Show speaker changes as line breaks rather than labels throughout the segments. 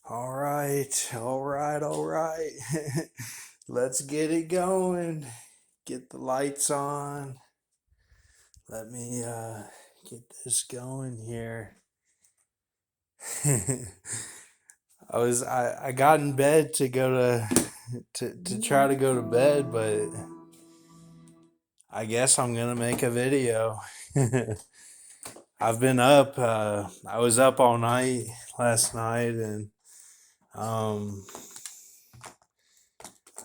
All right. Let's get it going. Get the lights on. Let me get this going here. I got in bed to go to try to go to bed, but I guess I'm gonna make a video. I've been up. I was up all night last night, and um,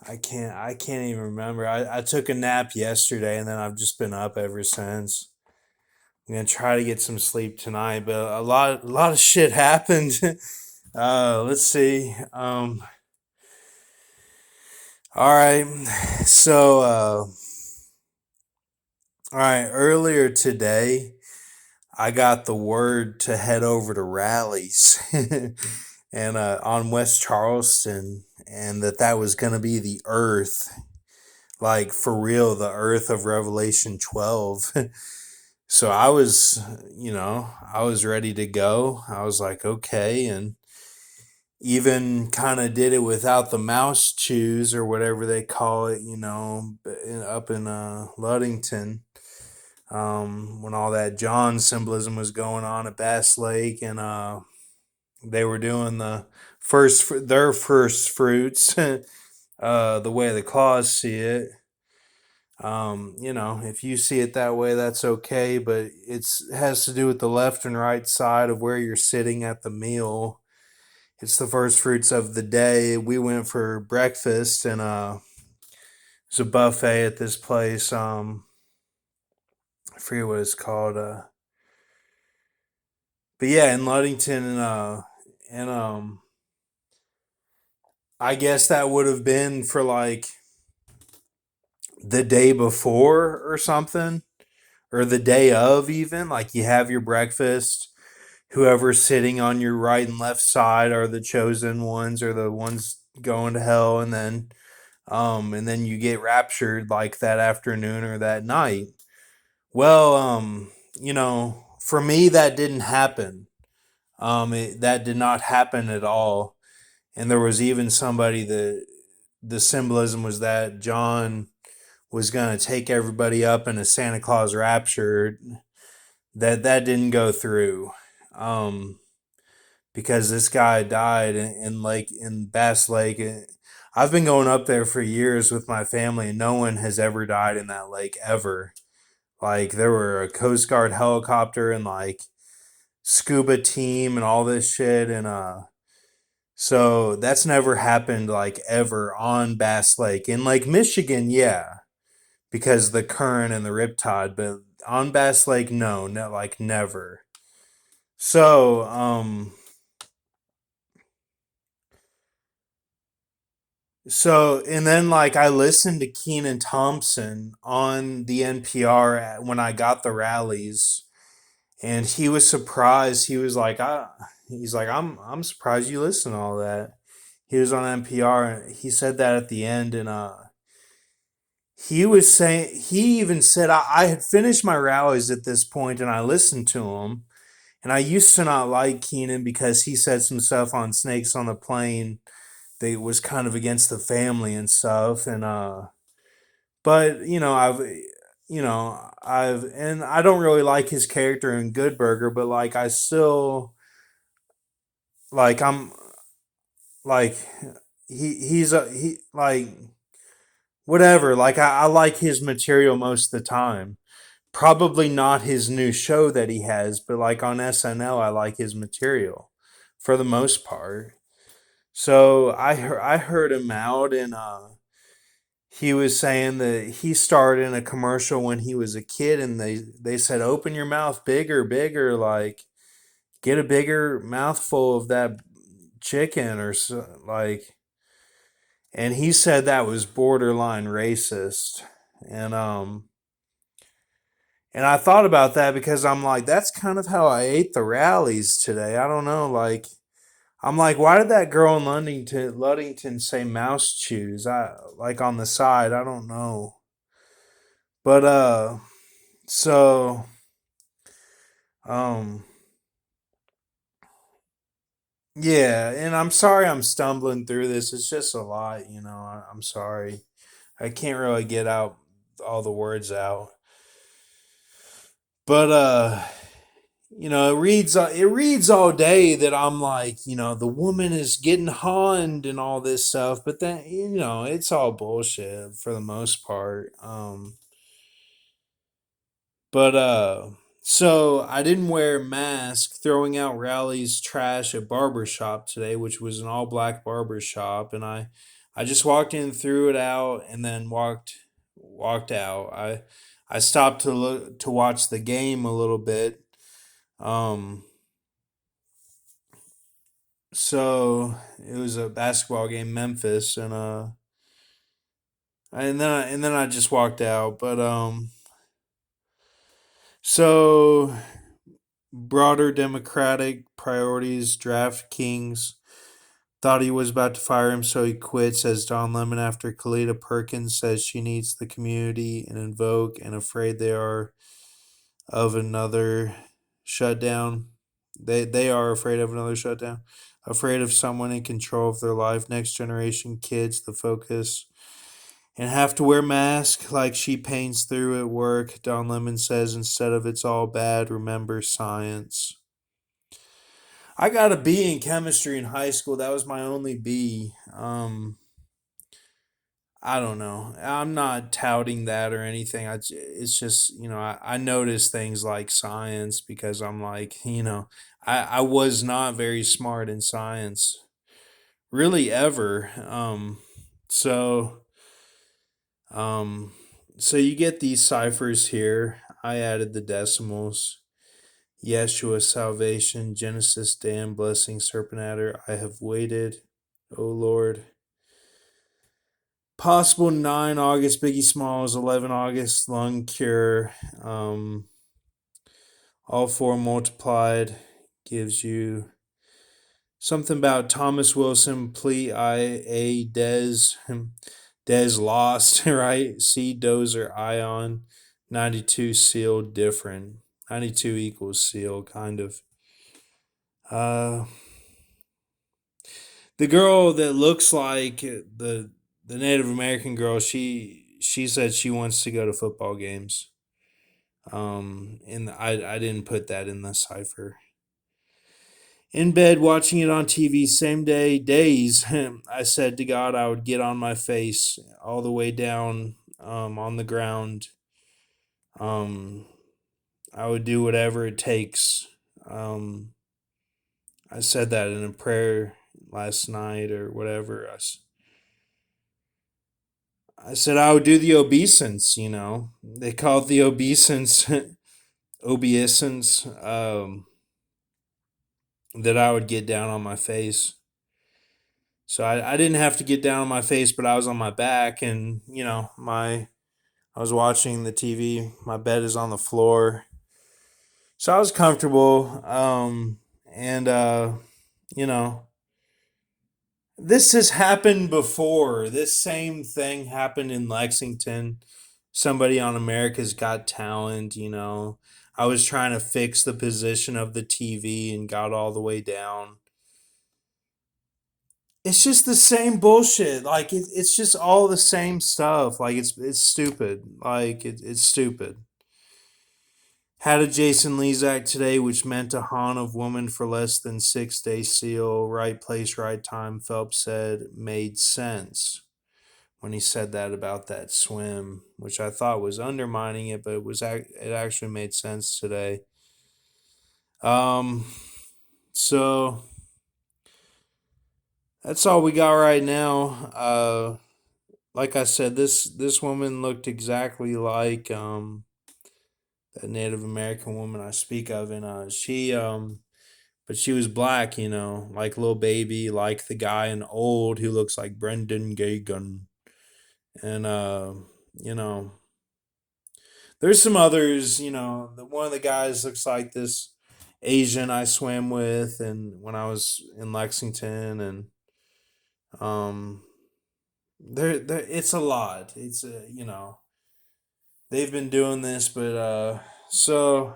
I can't even remember. I took a nap yesterday and then I've just been up ever since. I'm gonna try to get some sleep tonight, but a lot of shit happened. Let's see. All right. So all right, earlier today I got the word to head over to rallies and on West Charleston, and that was gonna be the Earth, like for real, the Earth of Revelation 12. So I was ready to go. I was like, okay, and even kind of did it without the mouse chews or whatever they call it, up in Ludington, when all that John symbolism was going on at Bass Lake, and they were doing their first fruits, the way the claws see it. If you see it that way, that's okay, but it has to do with the left and right side of where you're sitting at the meal. It's the first fruits of the day. We went for breakfast, and it's a buffet at this place. I forget what it's called. But yeah, in Ludington, and I guess that would have been for like the day before or something, or the day of even. Like you have your breakfast, whoever's sitting on your right and left side are the chosen ones or the ones going to hell, and then you get raptured like that afternoon or that night. Well, for me that didn't happen. That did not happen at all. And there was even somebody that the symbolism was that John was going to take everybody up in a Santa Claus rapture. That didn't go through. Um, because this guy died in Bass Lake. I've been going up there for years with my family, and no one has ever died in that lake ever. Like there were a Coast Guard helicopter and like scuba team and all this shit, and so that's never happened like ever on Bass Lake. In Lake Michigan, yeah, because the current and the riptide, but on Bass Lake, no, like never. So, and then like I listened to Keenan Thompson on the NPR when I got the rallies, and he was surprised. He's like, I'm surprised you listen to all that. He was on NPR, and he said that at the end, and he even said I had finished my rallies at this point, and I listened to him, and I used to not like Keenan because he said some stuff on Snakes on the Plane that was kind of against the family and stuff, and but and I don't really like his character in Good Burger, but like I still like I'm like he's a he like whatever. Like I like his material most of the time. Probably not his new show that he has, but like on SNL, I like his material for the most part. So I heard him out, and he was saying that he starred in a commercial when he was a kid, and they said open your mouth bigger, bigger, like get a bigger mouthful of that chicken or so, like. And he said that was borderline racist, and and I thought about that because I'm like, that's kind of how I ate the rallies today. I don't know, like I'm like, why did that girl in Ludington say mouse chews? I like on the side, I don't know. But so um Yeah, and I'm sorry I'm stumbling through this. It's just a lot, I'm sorry. I can't really get out all the words out. But it reads all day that I'm like, the woman is getting honned and all this stuff, but then it's all bullshit for the most part. But so I didn't wear a mask throwing out Rally's trash at barber shop today, which was an all black barber shop, and I just walked in, threw it out, and then walked out. I stopped to watch the game a little bit. Um, so it was a basketball game, Memphis, and then I just walked out. But so broader Democratic priorities, DraftKings thought he was about to fire him, so he quit, says Don Lemon after Kalita Perkins says she needs the community and Invoke and afraid they are of another shutdown. They are afraid of another shutdown. Afraid of someone in control of their life. Next generation kids, the focus. And have to wear masks like she paints through at work. Don Lemon says instead of it's all bad, remember science. I got a B in chemistry in high school. That was my only B. I don't know. I'm not touting that or anything. It's just, I notice things like science because I'm like, I was not very smart in science, really ever. So, um, so you get these ciphers here. I added the decimals. Yeshua, salvation, Genesis, Dan, blessing, serpent adder. I have waited, O Lord. Possible 9 August, Biggie Smalls, 11 August, lung cure. All four multiplied gives you something about Thomas Wilson, plea IA, Des lost, right? C dozer ion, 92 seal different. 92 equals seal, kind of. Uh, the girl that looks like the Native American girl, she said she wants to go to football games. And I didn't put that in the cipher. In bed watching it on TV, same day, days. I said to God I would get on my face all the way down on the ground. Um, I would do whatever it takes. Um, I said that in a prayer last night or whatever. I said I would do the obeisance. They call it the obeisance, obeisance. That I would get down on my face. So I didn't have to get down on my face, but I was on my back, and my I was watching the TV. My bed is on the floor, so I was comfortable. And you know, this has happened before. This same thing happened in Lexington. Somebody on America's Got Talent. I was trying to fix the position of the TV and got all the way down. It's just the same bullshit. Like it's just all the same stuff. Like it's stupid. Like it's stupid. Had a Jason Lezak today, which meant a haunt of woman for less than 6 day seal. Right place, right time. Phelps said made sense when he said that about that swim, which I thought was undermining it, but it actually made sense today. Um, so that's all we got right now. Like I said, this woman looked exactly like that Native American woman I speak of, and she but she was black, like Lil Baby, like the guy in Old who looks like Brendan Gagan, and you know, there's some others, one of the guys looks like this Asian I swam with, and when I was in Lexington, and um, there it's a lot. It's they've been doing this, but so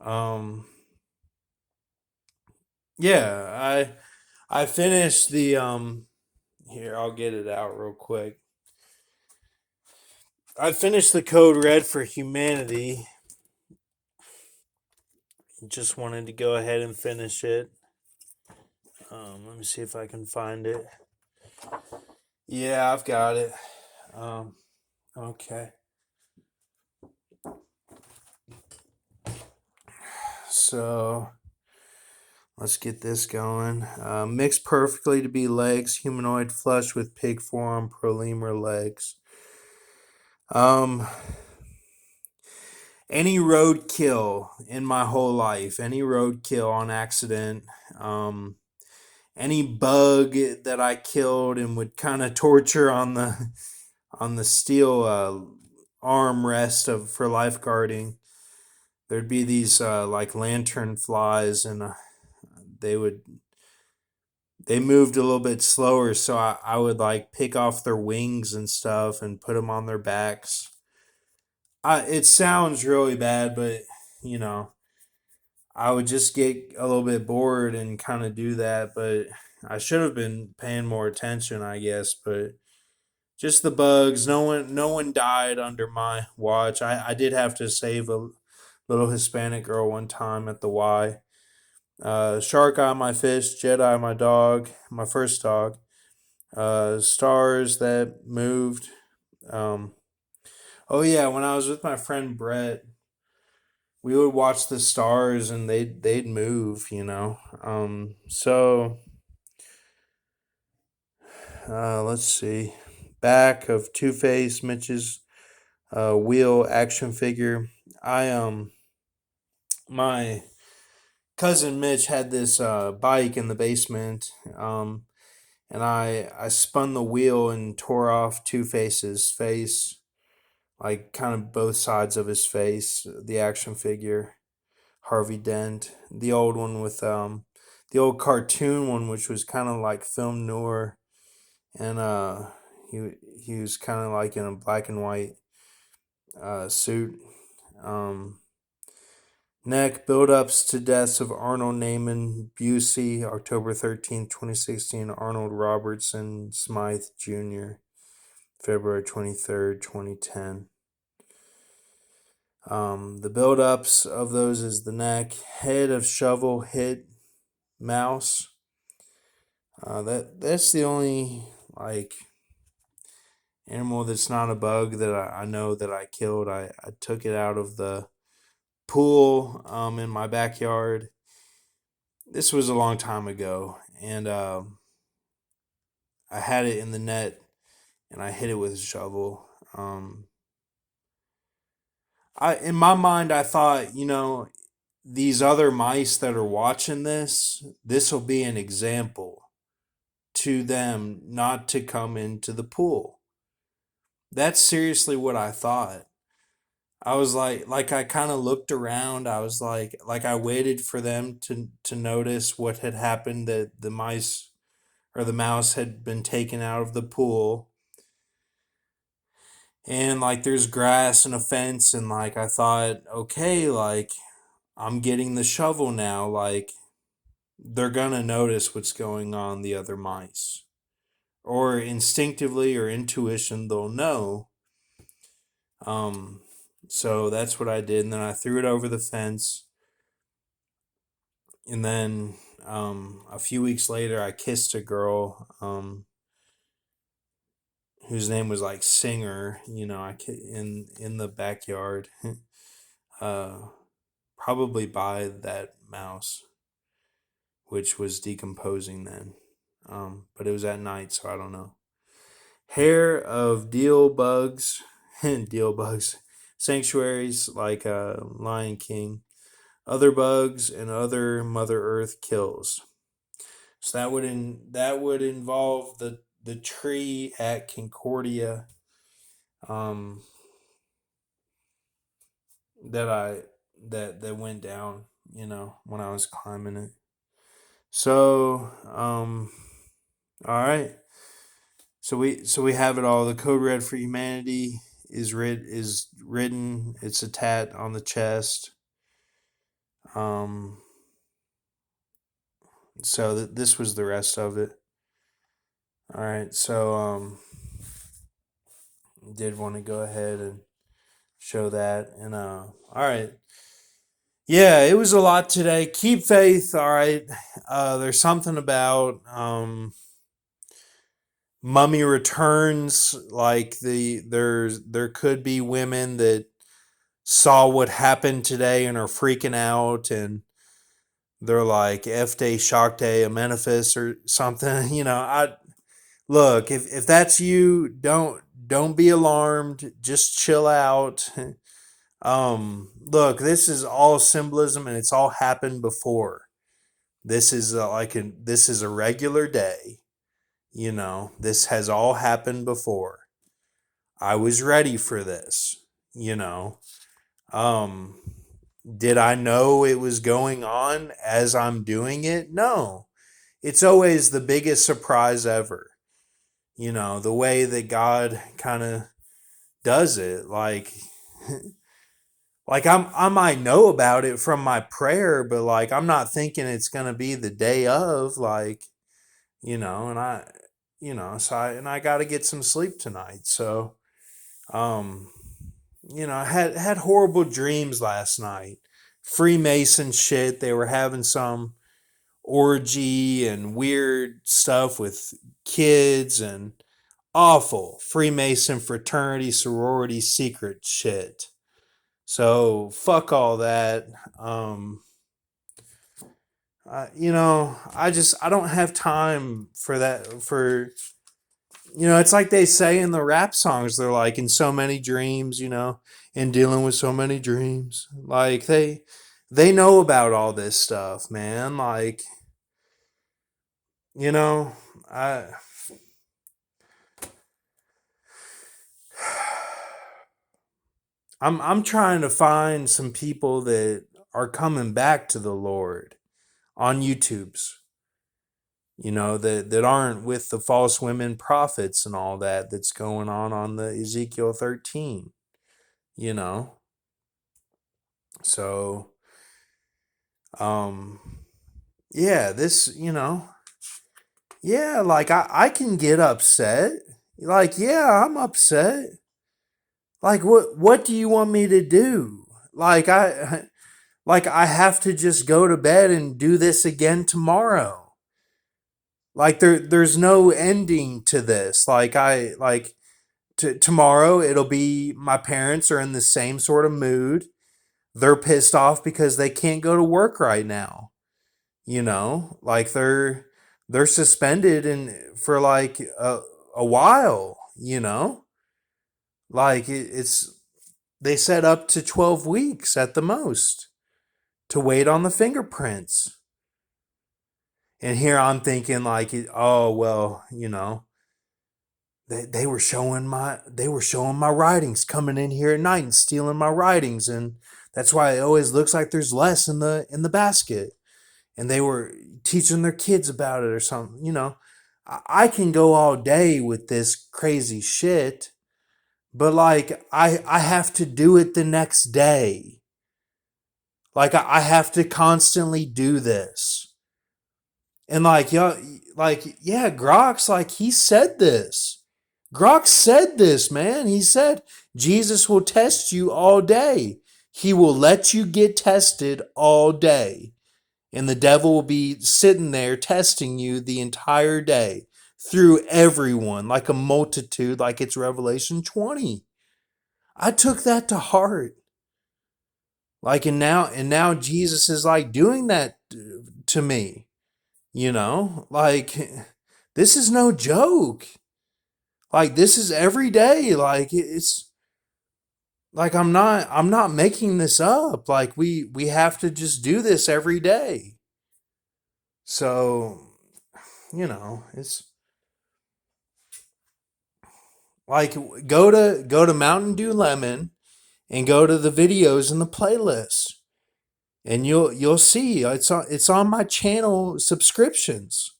um yeah, I finished the here, I'll get it out real quick. I finished the Code Red for Humanity. Just wanted to go ahead and finish it. Let me see if I can find it. Yeah, I've got it. Um, okay. So let's get this going. Mixed perfectly to be legs, humanoid flush with pig form, prolemur legs. Um, any roadkill in my whole life, any roadkill on accident, um, any bug that I killed and would kind of torture on the steel arm rest of for lifeguarding. There'd be these like lantern flies, and they would they moved a little bit slower, so I would like pick off their wings and stuff and put them on their backs. It sounds really bad, but you know, I would just get a little bit bored and kind of do that. But I should have been paying more attention, I guess. But just the bugs. No one died under my watch. I did have to save a little Hispanic girl one time at the Y. Shark Eye, my fish. Jedi, my dog. My first dog. Stars that moved. Um, oh yeah, when I was with my friend Brett, we would watch the stars and they'd move. So let's see. Back of Two Face, Mitch's wheel action figure. I My cousin Mitch had this bike in the basement, and I spun the wheel and tore off Two Face's face, like kind of both sides of his face. The action figure, Harvey Dent, the old one with the old cartoon one, which was kind of like film noir, and he he was kind of like in a black and white suit. Um, Neck build-ups to deaths of Arnold Naaman Busey, October 13th, 2016. Arnold Robertson Smythe Jr., February 23rd, 2010. The build-ups of those is the neck, head of shovel hit mouse. That's the only like animal that's not a bug that I know that I killed. I took it out of the pool in my backyard. This was a long time ago, and I had it in the net and I hit it with a shovel. I In my mind I thought, these other mice that are watching this will be an example to them not to come into the pool. That's seriously what I thought. I was like I kind of looked around. I was like I waited for them to notice what had happened, that the mice or the mouse had been taken out of the pool, and like there's grass and a fence, and like I thought, okay, like I'm getting the shovel now, like they're gonna notice what's going on, the other mice, or instinctively or intuition they'll know. um so that's what I did, and then I threw it over the fence, and then a few weeks later I kissed a girl whose name was like Singer, in the backyard. uh Probably by that mouse, which was decomposing then. But it was at night, so I don't know. Hair of deal bugs, deal bugs, sanctuaries like Lion King, other bugs, and other Mother Earth kills. So that would involve the tree at Concordia, um, that I that went down, when I was climbing it. So, all right. So we have it all. The code red for humanity is written. It's a tat on the chest. Um, So this was the rest of it. All right, so did want to go ahead and show that, and all right, yeah, it was a lot today. Keep faith. All right, there's something about Mummy Returns. Like there could be women that saw what happened today and are freaking out, and they're like F day shock day amenifis or something. I look, if that's you, don't be alarmed. Just chill out. Look, this is all symbolism, and it's all happened before. This is this is a regular day. This has all happened before. I was ready for this. You know, um, did I know it was going on as I'm doing it? No. It's always the biggest surprise ever. The way that God kind of does it. Like I might know about it from my prayer, but like I'm not thinking it's gonna be the day of, and I got to get some sleep tonight. So, um, I had horrible dreams last night. Freemason shit. They were having some orgy and weird stuff with kids and awful Freemason fraternity sorority secret shit. So fuck all that. Um, I don't have time for that. It's like they say in the rap songs. They're like in so many dreams. And dealing with so many dreams. Like they know about all this stuff, man. Like you know, I I'm trying to find some people that are coming back to the Lord on YouTube's. That aren't with the false women prophets and all that's going on the Ezekiel 13. You know, so um, yeah, this yeah, like I can get upset. Like yeah, I'm upset. Like what do you want me to do? Like I have to just go to bed and do this again tomorrow. Like there's no ending to this. Tomorrow it'll be my parents are in the same sort of mood. They're pissed off because they can't go to work right now. Like they're suspended for like a while. Like it's they set up to 12 weeks at the most to wait on the fingerprints. And here I'm thinking like, oh well, they were showing my writings coming in here at night and stealing my writings, and that's why it always looks like there's less in the basket. And they were teaching their kids about it or something. I can go all day with this crazy shit, but like I have to do it the next day. Like I have to constantly do this. And yeah, Grox, like he said this. Grok said this, man. He said Jesus will test you all day. He will let you get tested all day. And the devil will be sitting there testing you the entire day through everyone like a multitude, like it's Revelation 20. I took that to heart. Like and now Jesus is like doing that to me. Like this is no joke. Like this is every day. Like it's like I'm not making this up. Like we have to just do this every day. So, it's like go to Mountain Dew Lemon and go to the videos in the playlist. And you'll see it's on my channel subscriptions.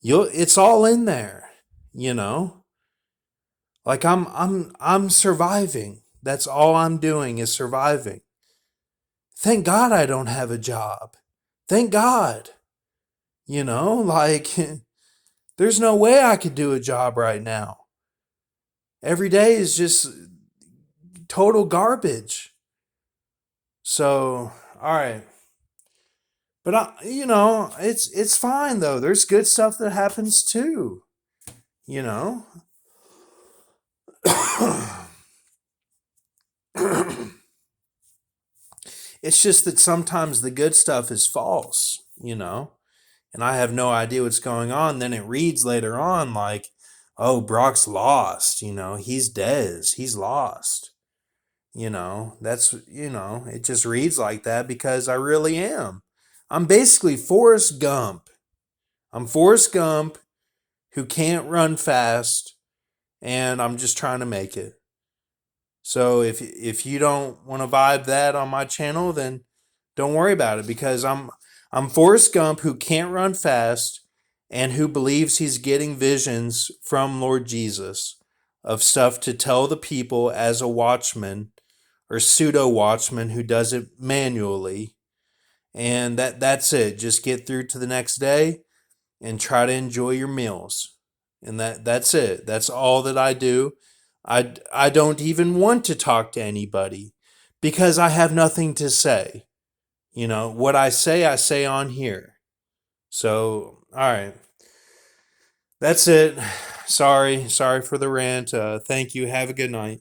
It's all in there, you know? Like I'm surviving. That's all I'm doing is surviving. Thank God I don't have a job. Thank God. You know, like there's no way I could do a job right now. Every day is just total garbage. So, all right. But it's fine though. There's good stuff that happens too, you know. It's just that sometimes the good stuff is false, and I have no idea what's going on. Then it reads later on like, oh, Brock's lost, he's Dez, he's lost. It just reads like that because I really am. I'm basically Forrest Gump. I'm Forrest Gump who can't run fast, and I'm just trying to make it. So if you don't want to vibe that on my channel, then don't worry about it because I'm Forrest Gump who can't run fast and who believes he's getting visions from Lord Jesus of stuff to tell the people as a watchman or pseudo watchman who does it manually. And that's it. Just get through to the next day and try to enjoy your meals. And that's it. That's all that I do. I don't even want to talk to anybody because I have nothing to say. What I say on here. So, all right. That's it. Sorry for the rant. Thank you. Have a good night.